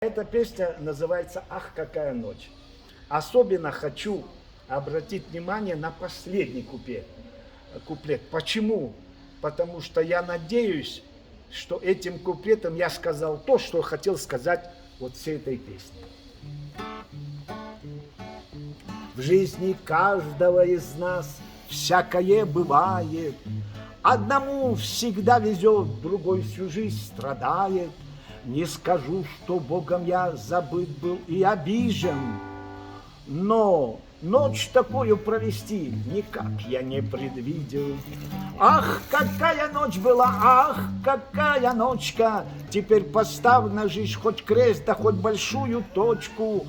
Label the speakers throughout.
Speaker 1: Эта песня называется «Ах, какая ночь». Особенно хочу обратить внимание на последний куплет. Почему? Потому что я надеюсь, что этим куплетом я сказал то, что хотел сказать вот всей этой песне. В жизни каждого из нас всякое бывает. Одному всегда везет, другой всю жизнь страдает. Не скажу, что Богом я забыт был и обижен, но ночь такую провести никак я не предвидел. Ах, какая ночь была, ах, какая ночка! Теперь поставь на жизнь хоть крест, да хоть большую точку.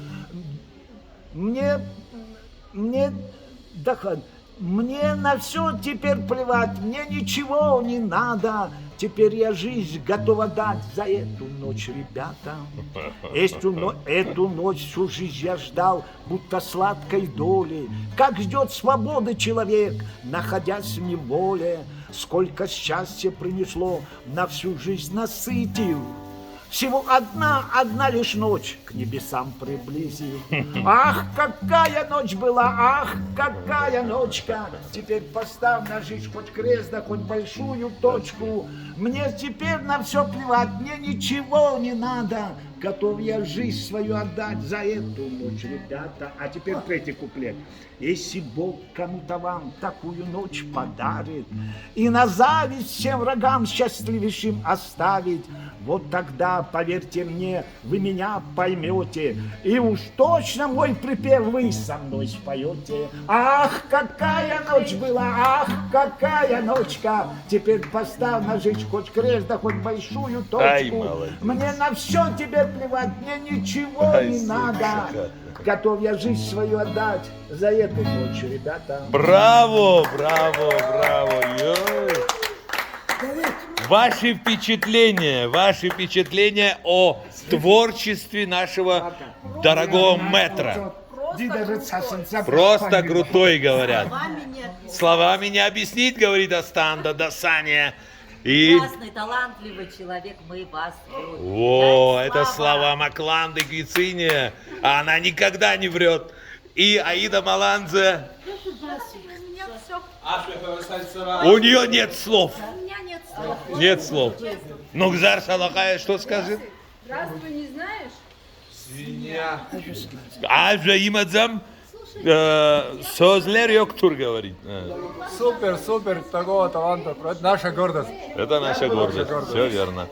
Speaker 1: Мне на все теперь плевать, мне ничего не надо. Теперь я жизнь готова дать за эту ночь, ребята. Эту ночь всю жизнь я ждал, будто сладкой доли. Как ждет свободы человек, находясь в неволе. Сколько счастья принесло, на всю жизнь насытил. Всего одна лишь ночь к небесам приблизил. Ах, какая ночь была, ах, какая ночка! Теперь поставь на жизнь хоть крест, да хоть большую точку. Мне теперь на все плевать, мне ничего не надо. Готов я жизнь свою отдать за эту ночь, ребята. А теперь третий куплет. Если Бог кому-то вам такую ночь подарит и на зависть всем врагам счастливейшим оставить, вот тогда, поверьте мне, вы меня поймете, и уж точно мой припев вы со мной споете. Ах, какая ночь была, ах, какая ночка! Теперь поставь на жизнь хоть крест, да хоть большую точку.
Speaker 2: Ай,
Speaker 1: мне на все теперь плевать, мне ничего не надо. Готов я жизнь свою отдать за эту ночь, ребята.
Speaker 2: Браво, браво, браво. Йой. Ваши впечатления о творчестве нашего дорогого мэтра. Просто крутой, говорят. Словами не объяснить, говорит Астанда Дасания. И...
Speaker 3: Классный, талантливый человек, мы вас любим.
Speaker 2: О, это слова Макланды Гвициния. Она никогда не врет. И Аида Маланзе. У нее нет слов.
Speaker 3: У меня нет слов.
Speaker 2: Нет слов. Ну, Гзар Салахая что скажет?
Speaker 4: Здравствуй, не знаешь?
Speaker 2: Альжа Имадзам Созлер Йоктур говорит.
Speaker 5: Супер, такого таланта. Это наша гордость.
Speaker 2: Это наша гордость. Все верно.